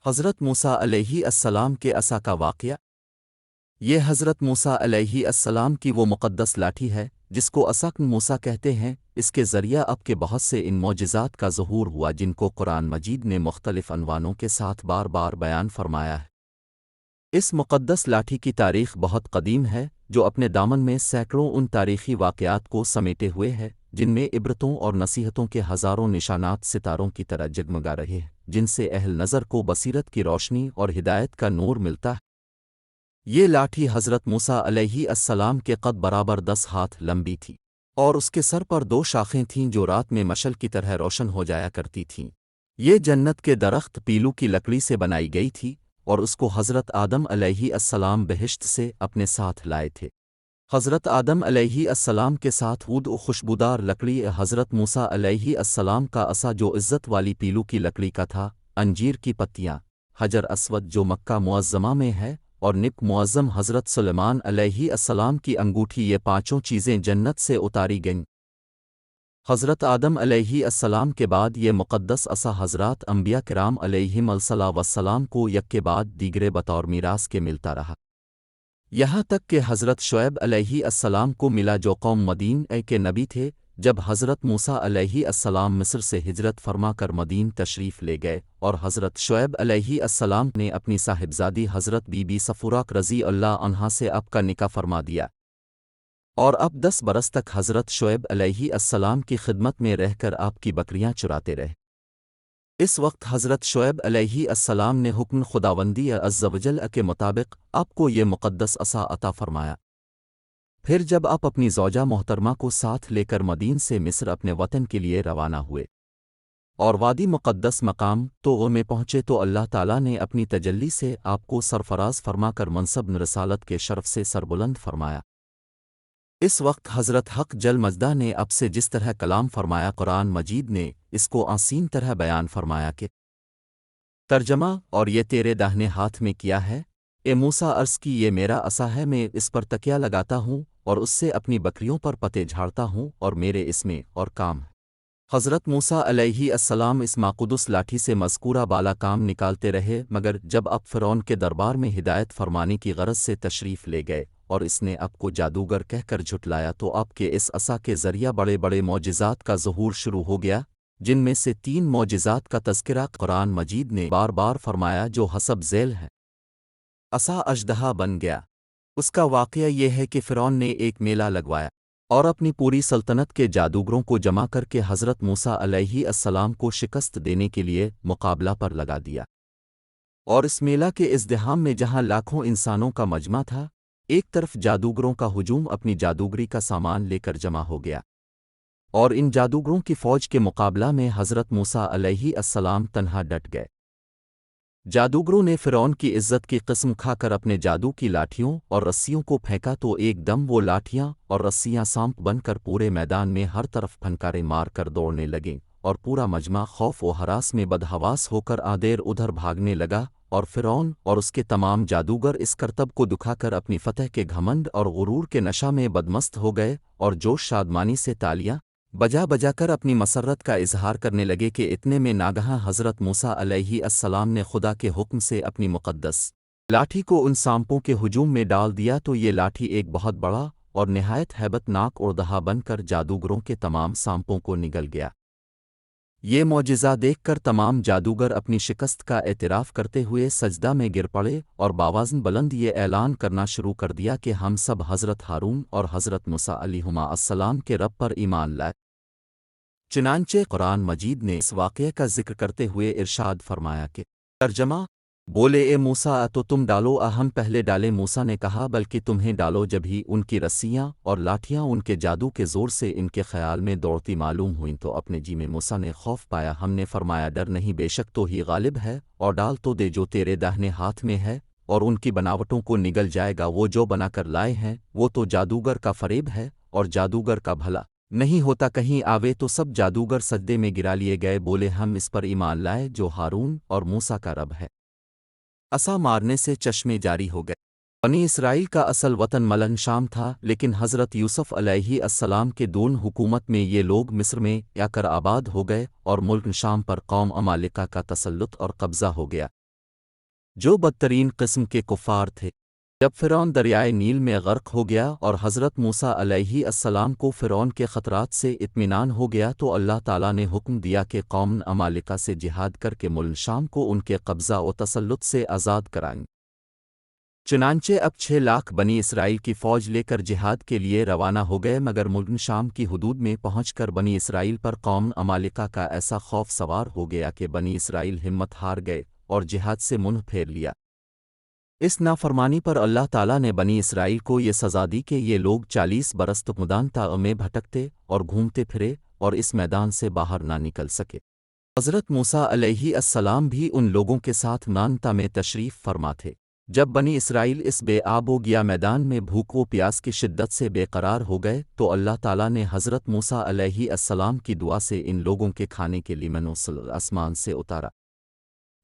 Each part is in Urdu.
حضرت موسیٰ علیہ السلام کے عصا کا واقعہ۔ یہ حضرت موسیٰ علیہ السلام کی وہ مقدس لاٹھی ہے جس کو عصا موسیٰ کہتے ہیں۔ اس کے ذریعہ اب کے بہت سے ان معجزات کا ظہور ہوا جن کو قرآن مجید نے مختلف عنوانوں کے ساتھ بار بار بیان فرمایا ہے۔ اس مقدس لاٹھی کی تاریخ بہت قدیم ہے، جو اپنے دامن میں سینکڑوں ان تاریخی واقعات کو سمیٹے ہوئے ہے جن میں عبرتوں اور نصیحتوں کے ہزاروں نشانات ستاروں کی طرح جگمگا رہے ہیں، جن سے اہل نظر کو بصیرت کی روشنی اور ہدایت کا نور ملتا ہے۔ یہ لاٹھی حضرت موسیٰ علیہ السلام کے قد برابر 10 ہاتھ لمبی تھی، اور اس کے سر پر 2 شاخیں تھیں جو رات میں مشل کی طرح روشن ہو جایا کرتی تھیں۔ یہ جنت کے درخت پیلو کی لکڑی سے بنائی گئی تھی، اور اس کو حضرت آدم علیہ السلام بہشت سے اپنے ساتھ لائے تھے۔ حضرت آدم علیہ السلام کے ساتھ عود و خوشبودار لکڑی، حضرت موسیٰ علیہ السلام کا عصا جو عزت والی پیلو کی لکڑی کا تھا، انجیر کی پتیاں، حجر اسود جو مکہ معظمہ میں ہے، اور نب معظم حضرت سلیمان علیہ السلام کی انگوٹھی، یہ 5 چیزیں جنت سے اتاری گئیں۔ حضرت آدم علیہ السلام کے بعد یہ مقدس عصا حضرات انبیاء کرام علیہم السلام کو یک کے بعد دیگرے بطور میراث کے ملتا رہا، یہاں تک کہ حضرت شعیب علیہ السلام کو ملا جو قوم مدین کے نبی تھے۔ جب حضرت موسیٰ علیہ السلام مصر سے ہجرت فرما کر مدین تشریف لے گئے، اور حضرت شعیب علیہ السلام نے اپنی صاحبزادی حضرت بی بی صفورہ رضی اللہ عنہا سے اب کا نکاح فرما دیا، اور اب 10 برس تک حضرت شعیب علیہ السلام کی خدمت میں رہ کر آپ کی بکریاں چراتے رہے۔ اس وقت حضرت شعیب علیہ السلام نے حکم خداوندی عز و جل کے مطابق آپ کو یہ مقدس عصا عطا فرمایا۔ پھر جب آپ اپنی زوجہ محترمہ کو ساتھ لے کر مدین سے مصر اپنے وطن کے لیے روانہ ہوئے، اور وادی مقدس مقام طور میں پہنچے تو اللہ تعالیٰ نے اپنی تجلی سے آپ کو سرفراز فرما کر منصب رسالت کے شرف سے سربلند فرمایا۔ اس وقت حضرت حق جل مجدہ نے اب سے جس طرح کلام فرمایا، قرآن مجید نے اس کو آسین طرح بیان فرمایا کہ ترجمہ، اور یہ تیرے داہنے ہاتھ میں کیا ہے اے موسیٰ؟ عرض کی، یہ میرا عصا ہے، میں اس پر تکیہ لگاتا ہوں اور اس سے اپنی بکریوں پر پتے جھاڑتا ہوں، اور میرے اس میں اور کام ہے۔ حضرت موسیٰ علیہ السلام اس مقدس لاٹھی سے مذکورہ بالا کام نکالتے رہے، مگر جب اب فرعون کے دربار میں ہدایت فرمانے کی غرض سے تشریف لے گئے اور اس نے اب کو جادوگر کہہ کر جھٹلایا، تو اب کے اس عصا کے ذریعہ بڑے بڑے معجزات کا ظہور شروع ہو گیا، جن میں سے 3 معجزات کا تذکرہ قرآن مجید نے بار بار فرمایا جو حسب ذیل ہے۔ عصا اژدہا بن گیا۔ اس کا واقعہ یہ ہے کہ فرعون نے ایک میلہ لگوایا اور اپنی پوری سلطنت کے جادوگروں کو جمع کر کے حضرت موسیٰ علیہ السلام کو شکست دینے کے لیے مقابلہ پر لگا دیا، اور اس میلہ کے ازدحام میں جہاں لاکھوں انسانوں کا مجمع تھا، ایک طرف جادوگروں کا ہجوم اپنی جادوگری کا سامان لے کر جمع ہو گیا، اور ان جادوگروں کی فوج کے مقابلہ میں حضرت موسیٰ علیہ السلام تنہا ڈٹ گئے۔ جادوگروں نے فرعون کی عزت کی قسم کھا کر اپنے جادو کی لاٹھیوں اور رسیوں کو پھینکا، تو ایک دم وہ لاٹھیاں اور رسیاں سانپ بن کر پورے میدان میں ہر طرف پھنکارے مار کر دوڑنے لگیں، اور پورا مجمع خوف و ہراس میں بدحواس ہو کر آدیر ادھر بھاگنے لگا، اور فرعون اور اس کے تمام جادوگر اس کرتب کو دکھا کر اپنی فتح کے گھمنڈ اور غرور کے نشہ میں بدمست ہو گئے، اور جوش شادمانی سے تالیاں بجا بجا کر اپنی مسرت کا اظہار کرنے لگے کہ اتنے میں ناگہاں حضرت موسیٰ علیہ السلام نے خدا کے حکم سے اپنی مقدس لاٹھی کو ان سانپوں کے ہجوم میں ڈال دیا، تو یہ لاٹھی ایک بہت بڑا اور نہایت ہیبت ناک اژدہا بن کر جادوگروں کے تمام سانپوں کو نگل گیا۔ یہ معجزہ دیکھ کر تمام جادوگر اپنی شکست کا اعتراف کرتے ہوئے سجدہ میں گر پڑے، اور باوازن بلند یہ اعلان کرنا شروع کر دیا کہ ہم سب حضرت ہارون اور حضرت موسیٰ علیہما السلام کے رب پر ایمان لائے۔ چنانچہ قرآن مجید نے اس واقعے کا ذکر کرتے ہوئے ارشاد فرمایا کہ ترجمہ، بولے اے موسیٰ تو تم ڈالو، ہم پہلے ڈالے۔ موسیٰ نے کہا بلکہ تمہیں ڈالو۔ جب ہی ان کی رسیاں اور لاٹھیاں ان کے جادو کے زور سے ان کے خیال میں دوڑتی معلوم ہوئیں، تو اپنے جی میں موسیٰ نے خوف پایا۔ ہم نے فرمایا ڈر نہیں، بے شک تو ہی غالب ہے، اور ڈال تو دے جو تیرے داہنے ہاتھ میں ہے، اور ان کی بناوٹوں کو نگل جائے گا۔ وہ جو بنا کر لائے ہیں وہ تو جادوگر کا فریب ہے، اور جادوگر کا بھلا نہیں ہوتا کہیں آوے۔ تو سب جادوگر سجدے میں گرا لیے گئے، بولے ہم اس پر ایمان لائے جو ہارون اور موسیٰ کا رب ہے۔ عصا مارنے سے چشمے جاری ہو گئے۔ بنی اسرائیل کا اصل وطن ملن شام تھا، لیکن حضرت یوسف علیہ السلام کے دون حکومت میں یہ لوگ مصر میں آ کر آباد ہو گئے، اور ملک شام پر قوم عمالقہ کا تسلط اور قبضہ ہو گیا۔ جو بدترین قسم کے کفار تھے۔ جب فرعون دریائے نیل میں غرق ہو گیا اور حضرت موسیٰ علیہ السلام کو فرعون کے خطرات سے اطمینان ہو گیا تو اللہ تعالیٰ نے حکم دیا کہ قوم عمالقہ سے جہاد کر کے ملک شام کو ان کے قبضہ و تسلط سے آزاد کرائیں۔ چنانچہ اب 6 لاکھ بنی اسرائیل کی فوج لے کر جہاد کے لیے روانہ ہو گئے، مگر ملک شام کی حدود میں پہنچ کر بنی اسرائیل پر قوم عمالقہ کا ایسا خوف سوار ہو گیا کہ بنی اسرائیل ہمت ہار گئے اور جہاد سے منہ پھیر لیا۔ اس نافرمانی پر اللہ تعالیٰ نے بنی اسرائیل کو یہ سزا دی کہ یہ لوگ 40 برس تک مدان تاغ میں بھٹکتے اور گھومتے پھرے اور اس میدان سے باہر نہ نکل سکے۔ حضرت موسیٰ علیہ السلام بھی ان لوگوں کے ساتھ مانتا میں تشریف فرما تھے۔ جب بنی اسرائیل اس بے آب و گیا میدان میں بھوک و پیاس کی شدت سے بے قرار ہو گئے تو اللہ تعالیٰ نے حضرت موسیٰ علیہ السلام کی دعا سے ان لوگوں کے کھانے کے لیے من و سلوى آسمان سے اتارا۔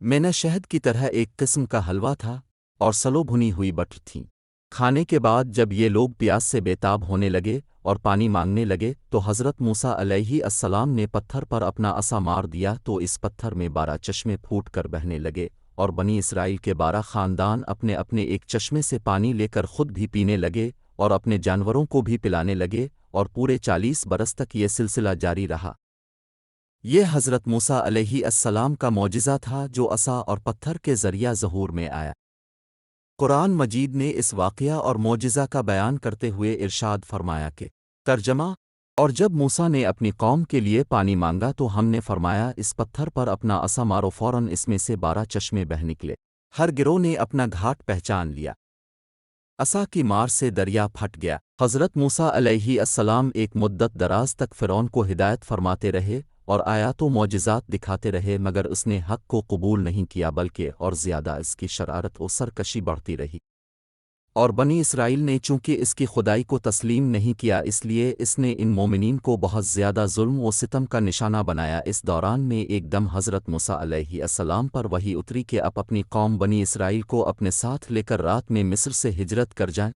مینا شہد کی طرح ایک قسم کا حلوہ تھا اور سلو بھنی ہوئی بٹر تھیں۔ کھانے کے بعد جب یہ لوگ پیاس سے بےتاب ہونے لگے اور پانی مانگنے لگے تو حضرت موسیٰ علیہ السلام نے پتھر پر اپنا عصا مار دیا تو اس پتھر میں 12 چشمے پھوٹ کر بہنے لگے اور بنی اسرائیل کے 12 خاندان اپنے اپنے ایک چشمے سے پانی لے کر خود بھی پینے لگے اور اپنے جانوروں کو بھی پلانے لگے، اور پورے 40 برس تک یہ سلسلہ جاری رہا۔ یہ حضرت موسیٰ علیہ السلام کا معجزہ تھا جو عصا اور پتھر کے ذریعہ ظہور میں آیا۔ قرآن مجید نے اس واقعہ اور معجزہ کا بیان کرتے ہوئے ارشاد فرمایا کہ ترجمہ، اور جب موسیٰ نے اپنی قوم کے لیے پانی مانگا تو ہم نے فرمایا اس پتھر پر اپنا عصا مارو، فوراً اس میں سے 12 چشمے بہہ نکلے۔ ہر گروہ نے اپنا گھاٹ پہچان لیا۔ عصا کی مار سے دریا پھٹ گیا۔ حضرت موسیٰ علیہ السلام ایک مدت دراز تک فرعون کو ہدایت فرماتے رہے اور آیات و معجزات دکھاتے رہے، مگر اس نے حق کو قبول نہیں کیا بلکہ اور زیادہ اس کی شرارت و سرکشی بڑھتی رہی۔ اور بنی اسرائیل نے چونکہ اس کی خدائی کو تسلیم نہیں کیا اس لیے اس نے ان مومنین کو بہت زیادہ ظلم و ستم کا نشانہ بنایا۔ اس دوران میں ایک دم حضرت موسیٰ علیہ السلام پر وحی اتری کہ اب اپنی قوم بنی اسرائیل کو اپنے ساتھ لے کر رات میں مصر سے ہجرت کر جائیں۔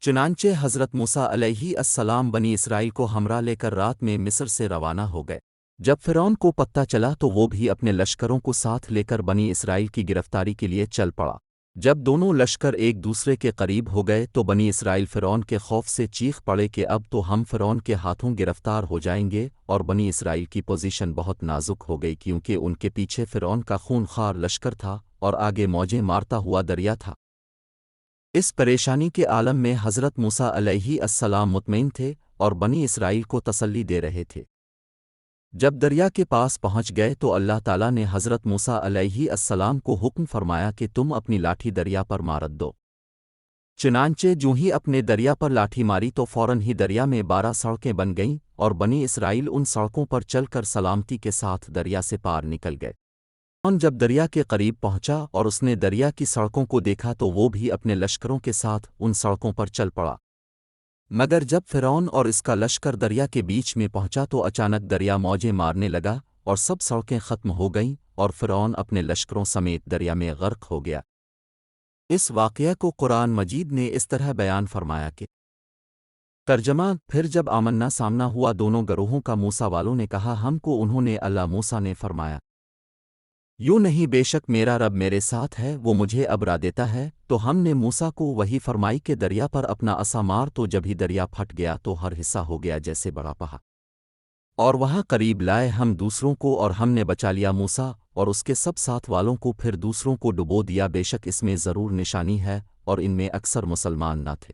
چنانچہ حضرت موسیٰ علیہ السلام بنی اسرائیل کو ہمراہ لے کر رات میں مصر سے روانہ ہو گئے۔ جب فرعون کو پتہ چلا تو وہ بھی اپنے لشکروں کو ساتھ لے کر بنی اسرائیل کی گرفتاری کے لیے چل پڑا۔ جب دونوں لشکر ایک دوسرے کے قریب ہو گئے تو بنی اسرائیل فرعون کے خوف سے چیخ پڑے کہ اب تو ہم فرعون کے ہاتھوں گرفتار ہو جائیں گے، اور بنی اسرائیل کی پوزیشن بہت نازک ہو گئی کیونکہ ان کے پیچھے فرعون کا خون خوار لشکر تھا اور آگے موجیں مارتا ہوا دریا تھا۔ اس پریشانی کے عالم میں حضرت موسیٰ علیہ السلام مطمئن تھے اور بنی اسرائیل کو تسلی دے رہے تھے۔ جب دریا کے پاس پہنچ گئے تو اللہ تعالیٰ نے حضرت موسیٰ علیہ السلام کو حکم فرمایا کہ تم اپنی لاٹھی دریا پر مارت دو۔ چنانچہ جو ہی اپنے دریا پر لاٹھی ماری تو فوراً ہی دریا میں 12 سڑکیں بن گئیں اور بنی اسرائیل ان سڑکوں پر چل کر سلامتی کے ساتھ دریا سے پار نکل گئے۔ فرعون جب دریا کے قریب پہنچا اور اس نے دریا کی سڑکوں کو دیکھا تو وہ بھی اپنے لشکروں کے ساتھ ان سڑکوں پر چل پڑا، مگر جب فرعون اور اس کا لشکر دریا کے بیچ میں پہنچا تو اچانک دریا موجیں مارنے لگا اور سب سڑکیں ختم ہو گئیں اور فرعون اپنے لشکروں سمیت دریا میں غرق ہو گیا۔ اس واقعہ کو قرآن مجید نے اس طرح بیان فرمایا کہ ترجمہ، پھر جب آمنا سامنا ہوا دونوں گروہوں کا، موسیٰ والوں نے کہا ہم کو، انہوں نے اللہ موسیٰ نے فرمایا یوں نہیں، بے شک میرا رب میرے ساتھ ہے، وہ مجھے ابرا دیتا ہے۔ تو ہم نے موسیٰ کو وہی فرمائی کہ دریا پر اپنا عصا مار، تو جب ہی دریا پھٹ گیا تو ہر حصہ ہو گیا جیسے بڑا پہاڑ، اور وہاں قریب لائے ہم دوسروں کو اور ہم نے بچا لیا موسیٰ اور اس کے سب ساتھ والوں کو، پھر دوسروں کو ڈبو دیا، بے شک اس میں ضرور نشانی ہے اور ان میں اکثر مسلمان نہ تھے۔